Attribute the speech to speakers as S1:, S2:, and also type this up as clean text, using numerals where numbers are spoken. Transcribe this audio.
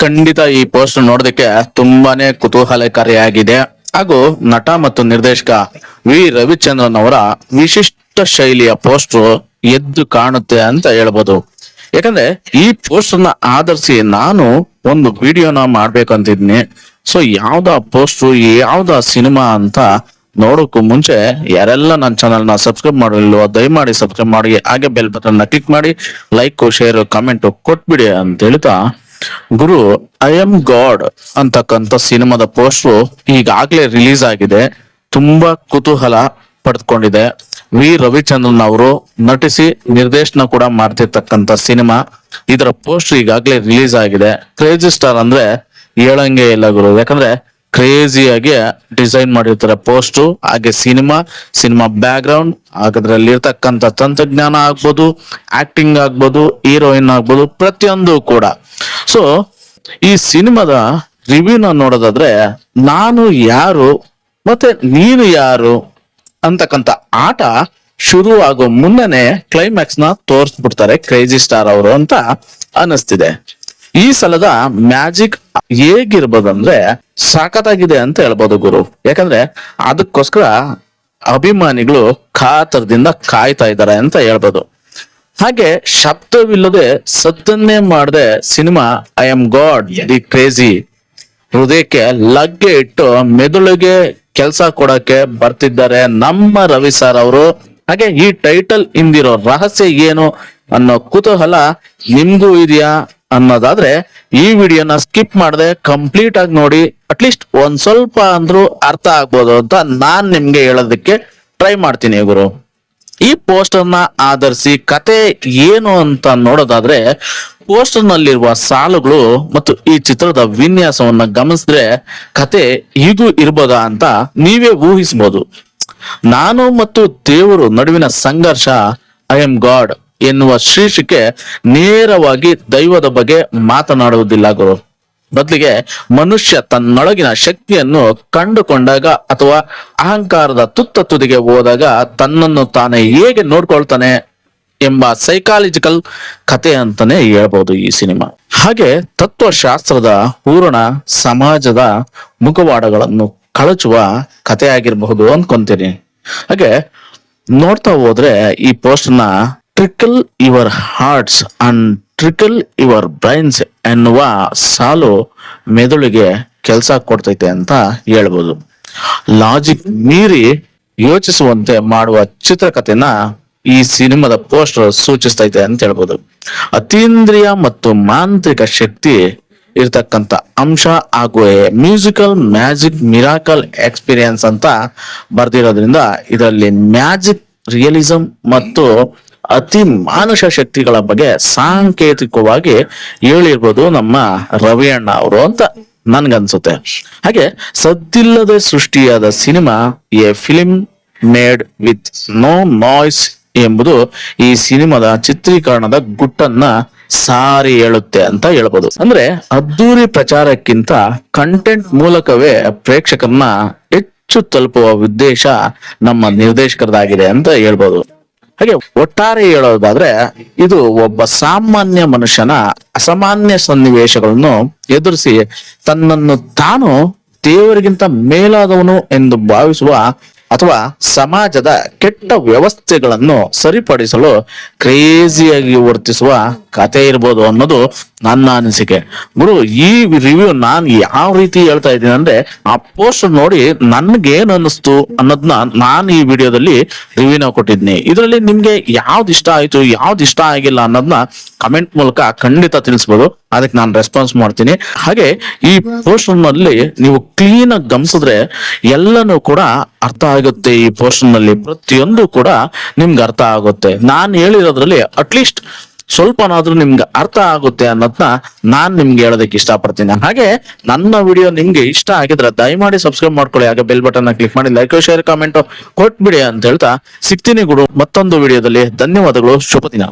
S1: ಖಂಡಿತ ಈ ಪೋಸ್ಟ್ ನೋಡೋದಕ್ಕೆ ತುಂಬಾನೇ ಕುತೂಹಲಕಾರಿಯಾಗಿದೆ ಹಾಗೂ ನಟ ಮತ್ತು ನಿರ್ದೇಶಕ ವಿ ರವಿಚಂದ್ರನ್ ಅವರ ವಿಶಿಷ್ಟ ಶೈಲಿಯ ಪೋಸ್ಟರ್ ಎದ್ದು ಕಾಣುತ್ತೆ ಅಂತ ಹೇಳ್ಬೋದು. ಯಾಕಂದ್ರೆ ಈ ಪೋಸ್ಟರ್ ನ ಆಧರಿಸಿ ನಾನು ಒಂದು ವಿಡಿಯೋನ ಮಾಡ್ಬೇಕಂತಿದ್ನಿ. ಸೊ ಯಾವ್ದ ಪೋಸ್ಟರ್ ಯಾವ್ದ ಸಿನಿಮಾ ಅಂತ ನೋಡೋಕ್ಕೂ ಮುಂಚೆ ಯಾರೆಲ್ಲ ನನ್ನ ಚಾನಲ್ ನ ಸಬ್ಸ್ಕ್ರೈಬ್ ಮಾಡಿಲ್ವೋ ದಯಮಾಡಿ ಸಬ್ಸ್ಕ್ರೈಬ್ ಮಾಡಿ, ಹಾಗೆ ಬೆಲ್ ಬಟನ್ ನ ಕ್ಲಿಕ್ ಮಾಡಿ, ಲೈಕ್ ಶೇರ್ ಕಮೆಂಟ್ ಕೊಟ್ಬಿಡಿ ಅಂತ ಹೇಳ್ತಾ, ಗುರು ಐ ಆಮ್ ಗಾಡ್ ಅಂತಕ್ಕಂಥ ಸಿನಿಮಾದ ಪೋಸ್ಟರ್ ಈಗಾಗ್ಲೇ ರಿಲೀಸ್ ಆಗಿದೆ. ತುಂಬಾ ಕುತೂಹಲ ಪಡೆದುಕೊಂಡಿದೆ. ವಿ ರವಿಚಂದ್ರನ್ ಅವರು ನಟಿಸಿ ನಿರ್ದೇಶನ ಕೂಡ ಮಾಡ್ತಿರ್ತಕ್ಕಂಥ ಸಿನಿಮಾ. ಇದರ ಪೋಸ್ಟರ್ ಈಗಾಗ್ಲೇ ರಿಲೀಸ್ ಆಗಿದೆ. ಕ್ರೇಜಿ ಸ್ಟಾರ್ ಅಂದ್ರೆ ಹೇಳಂಗೆ ಇಲ್ಲ ಗುರು, ಯಾಕಂದ್ರೆ ಕ್ರೇಜಿಯಾಗಿ ಡಿಸೈನ್ ಮಾಡಿರ್ತಾರೆ ಪೋಸ್ಟು, ಹಾಗೆ ಸಿನಿಮಾ ಬ್ಯಾಕ್ ಗ್ರೌಂಡ್, ಅದ್ರಲ್ಲಿ ಇರ್ತಕ್ಕಂಥ ತಂತ್ರಜ್ಞಾನ ಆಗ್ಬೋದು, ಆಕ್ಟಿಂಗ್ ಆಗ್ಬೋದು, ಹೀರೋಯಿನ್ ಆಗ್ಬೋದು, ಪ್ರತಿಯೊಂದು ಕೂಡ. ಸೊ ಈ ಸಿನಿಮಾದ ರಿವ್ಯೂನ ನೋಡೋದಾದ್ರೆ, ನಾನು ಯಾರು ಮತ್ತೆ ನೀನು ಯಾರು ಅಂತಕ್ಕಂಥ ಆಟ ಶುರು ಆಗೋ ಮುನ್ನನೆ ಕ್ಲೈಮ್ಯಾಕ್ಸ್ ನ ತೋರಿಸ್ಬಿಡ್ತಾರೆ ಕ್ರೇಜಿ ಸ್ಟಾರ್ ಅವರು ಅಂತ ಅನಿಸ್ತಿದೆ. ಈ ಸಲದ ಮ್ಯಾಜಿಕ್ ಹೇಗಿರ್ಬೋದಂದ್ರೆ ಸಖತ್ತಾಗಿದೆ ಅಂತ ಹೇಳ್ಬೋದು ಗುರು. ಯಾಕಂದ್ರೆ ಅದಕ್ಕೋಸ್ಕರ ಅಭಿಮಾನಿಗಳು ಕಾತರದಿಂದ ಕಾಯ್ತಾ ಇದ್ದಾರೆ ಅಂತ ಹೇಳ್ಬೋದು. ಹಾಗೆ ಶಬ್ದವಿಲ್ಲದೆ ಸದ್ದನ್ನೇ ಮಾಡದೆ cinema I am god the crazy ಹೃದಯಕ್ಕೆ ಲಗ್ಗೆ ಇಟ್ಟು ಮೆದುಳಿಗೆ ಕೆಲಸ ಕೊಡಕ್ಕೆ ಬರ್ತಿದ್ದಾರೆ ನಮ್ಮ ರವಿ ಸರ್ ಅವರು. ಹಾಗೆ ಈ ಟೈಟಲ್ ಹಿಂದಿರೋ ರಹಸ್ಯ ಏನು ಅನ್ನೋ ಕುತೂಹಲ ನಿಮ್ಗೂ ಇದೆಯಾ ಅನ್ನೋದಾದ್ರೆ ಈ ವಿಡಿಯೋನ ಸ್ಕಿಪ್ ಮಾಡದೆ ಕಂಪ್ಲೀಟ್ ಆಗಿ ನೋಡಿ. ಅಟ್ಲೀಸ್ಟ್ ಒಂದ್ ಸ್ವಲ್ಪ ಅಂದ್ರೂ ಅರ್ಥ ಆಗ್ಬೋದು ಅಂತ ನಾನ್ ನಿಮ್ಗೆ ಹೇಳೋದಕ್ಕೆ ಟ್ರೈ ಮಾಡ್ತೀನಿ ಗುರು. ಈ ಪೋಸ್ಟರ್ ನ ಆಧರಿಸಿ ಕತೆ ಏನು ಅಂತ ನೋಡೋದಾದ್ರೆ, ಪೋಸ್ಟರ್ ನಲ್ಲಿರುವ ಸಾಲುಗಳು ಮತ್ತು ಈ ಚಿತ್ರದ ವಿನ್ಯಾಸವನ್ನ ಗಮನಿಸಿದ್ರೆ ಕತೆ ಹೀಗೂ ಇರ್ಬೋದಾ ಅಂತ ನೀವೇ ಊಹಿಸಬಹುದು. ನಾನು ಮತ್ತು ದೇವರು ನಡುವಿನ ಸಂಘರ್ಷ ಐ ಆಮ್ ಗಾಡ್ ಎನ್ನುವ ಶೀರ್ಷಿಕೆ ನೇರವಾಗಿ ದೈವದ ಬಗ್ಗೆ ಮಾತನಾಡುವುದಿಲ್ಲ ಗುರು. ಬದಲಿಗೆ ಮನುಷ್ಯ ತನ್ನೊಳಗಿನ ಶಕ್ತಿಯನ್ನು ಕಂಡುಕೊಂಡಾಗ ಅಥವಾ ಅಹಂಕಾರದ ತುತ್ತ ತುದಿಗೆ ಹೋದಾಗ ತನ್ನನ್ನು ತಾನೇ ಹೇಗೆ ನೋಡ್ಕೊಳ್ತಾನೆ ಎಂಬ ಸೈಕಾಲಜಿಕಲ್ ಕತೆ ಅಂತಾನೆ ಹೇಳ್ಬಹುದು ಈ ಸಿನಿಮಾ. ಹಾಗೆ ತತ್ವಶಾಸ್ತ್ರದ ಹೂರಣ ಸಮಾಜದ ಮುಖವಾಡಗಳನ್ನು ಕಳಚುವ ಕತೆ ಆಗಿರಬಹುದು ಅನ್ಕೊಂತೀನಿ. ಹಾಗೆ ನೋಡ್ತಾ ಹೋದ್ರೆ ಈ ಪೋಸ್ಟ್ ನ trickle your hearts and trickle your brains ಎನ್ನುವ ಸಾಲು ಮೆದುಳಿಗೆ ಕೆಲಸ ಕೊಡ್ತೈತೆ ಅಂತ ಹೇಳ್ಬೋದು. ಲಾಜಿಕ್ ಮೀರಿ ಯೋಚಿಸುವಂತೆ ಮಾಡುವ ಚಿತ್ರಕಥೆನ ಈ ಸಿನಿಮಾದ ಪೋಸ್ಟರ್ ಸೂಚಿಸ್ತೈತೆ ಅಂತ ಹೇಳ್ಬೋದು. ಅತೀಂದ್ರಿಯ ಮತ್ತು ಮಾಂತ್ರಿಕ ಶಕ್ತಿ ಇರ್ತಕ್ಕಂಥ ಅಂಶ ಹಾಗೂ ಮ್ಯೂಸಿಕಲ್ ಮ್ಯಾಜಿಕ್ ಮಿರಾಕಲ್ ಎಕ್ಸ್ಪೀರಿಯನ್ಸ್ ಅಂತ ಬರ್ದಿರೋದ್ರಿಂದ ಇದರಲ್ಲಿ ಮ್ಯಾಜಿಕ್ ರಿಯಲಿಸಂ ಮತ್ತು ಅತಿ ಮಾನುಷ ಶಕ್ತಿಗಳ ಬಗ್ಗೆ ಸಾಂಕೇತಿಕವಾಗಿ ಹೇಳಿರ್ಬೋದು ನಮ್ಮ ರವಿ ಅಣ್ಣ ಅವರು ಅಂತ ನನ್ಗನ್ಸುತ್ತೆ. ಹಾಗೆ ಸದ್ದಿಲ್ಲದೆ ಸೃಷ್ಟಿಯಾದ cinema a film made with no noise ಎಂಬುದು ಈ ಸಿನಿಮಾದ ಚಿತ್ರೀಕರಣದ ಗುಟ್ಟನ್ನ ಸಾರಿ ಹೇಳುತ್ತೆ ಅಂತ ಹೇಳ್ಬೋದು. ಅಂದ್ರೆ ಅದ್ದೂರಿ ಪ್ರಚಾರಕ್ಕಿಂತ ಕಂಟೆಂಟ್ ಮೂಲಕವೇ ಪ್ರೇಕ್ಷಕರನ್ನ ಹೆಚ್ಚು ತಲುಪುವ ಉದ್ದೇಶ ನಮ್ಮ ನಿರ್ದೇಶಕರದಾಗಿದೆ ಅಂತ ಹೇಳ್ಬೋದು. ಹಾಗೆ ಒಟ್ಟಾರೆ ಹೇಳೋದಾದ್ರೆ ಇದು ಒಬ್ಬ ಸಾಮಾನ್ಯ ಮನುಷ್ಯನ ಅಸಾಮಾನ್ಯ ಸನ್ನಿವೇಶಗಳನ್ನು ಎದುರಿಸಿ ತನ್ನನ್ನು ತಾನು ದೇವರಿಗಿಂತ ಮೇಲಾದವನು ಎಂದು ಭಾವಿಸುವ ಅಥವಾ ಸಮಾಜದ ಕೆಟ್ಟ ವ್ಯವಸ್ಥೆಗಳನ್ನು ಸರಿಪಡಿಸಲು ಕ್ರೇಜಿಯಾಗಿ ವರ್ತಿಸುವ ಕತೆ ಇರ್ಬೋದು ಅನ್ನೋದು ನನ್ನ ಅನಿಸಿಕೆ ಗುರು. ಈ ರಿವ್ಯೂ ನಾನು ಯಾವ ರೀತಿ ಹೇಳ್ತಾ ಇದ್ದೀನಿ ಅಂದ್ರೆ, ಆ ಪೋಸ್ಟರ್ ನೋಡಿ ನನ್ಗೇನು ಅನ್ನಿಸ್ತು ಅನ್ನೋದನ್ನ ನಾನು ಈ ವಿಡಿಯೋದಲ್ಲಿ ರಿವ್ಯೂನ ಕೊಟ್ಟಿದ್ನಿ. ಇದರಲ್ಲಿ ನಿಮ್ಗೆ ಯಾವ್ದು ಇಷ್ಟ ಆಯ್ತು ಯಾವ್ದು ಇಷ್ಟ ಆಗಿಲ್ಲ ಅನ್ನೋದನ್ನ ಕಮೆಂಟ್ ಮೂಲಕ ಖಂಡಿತ ತಿಳಿಸ್ಬೋದು. ಅದಕ್ಕೆ ನಾನು ರೆಸ್ಪಾನ್ಸ್ ಮಾಡ್ತೀನಿ. ಹಾಗೆ ಈ ಪೋಸ್ಟರ್ ನಲ್ಲಿ ನೀವು ಕ್ಲೀನ್ ಆಗಿ ಗಮನಿಸಿದ್ರೆ ಎಲ್ಲನೂ ಕೂಡ ಅರ್ಥ ಆಗುತ್ತೆ. ಈ ಪೋಸ್ಟರ್ ನಲ್ಲಿ ಪ್ರತಿಯೊಂದು ಕೂಡ ನಿಮ್ಗೆ ಅರ್ಥ ಆಗುತ್ತೆ. ನಾನು ಹೇಳಿರೋದ್ರಲ್ಲಿ ಅಟ್ಲೀಸ್ಟ್ ಸ್ವಲ್ಪನಾದ್ರೂ ನಿಮ್ಗೆ ಅರ್ಥ ಆಗುತ್ತೆ ಅನ್ನೋದನ್ನ ನಾನ್ ನಿಮ್ಗೆ ಹೇಳೋದಕ್ಕೆ ಇಷ್ಟಪಡ್ತೀನಿ. ಹಾಗೆ ನನ್ನ ವಿಡಿಯೋ ನಿಮ್ಗೆ ಇಷ್ಟ ಆಗಿದ್ರೆ ದಯಮಾಡಿ ಸಬ್ಸ್ಕ್ರೈಬ್ ಮಾಡ್ಕೊಳ್ಳಿ, ಹಾಗೆ ಬೆಲ್ ಬಟನ್ ಕ್ಲಿಕ್ ಮಾಡಿ, ಲೈಕ್ ಶೇರ್ ಕಾಮೆಂಟ್ ಕೊಟ್ಬಿಡಿ ಅಂತ ಹೇಳ್ತಾ ಸಿಗ್ತೀನಿ ಗುರು ಮತ್ತೊಂದು ವಿಡಿಯೋದಲ್ಲಿ. ಧನ್ಯವಾದಗಳು, ಶುಭ ದಿನ.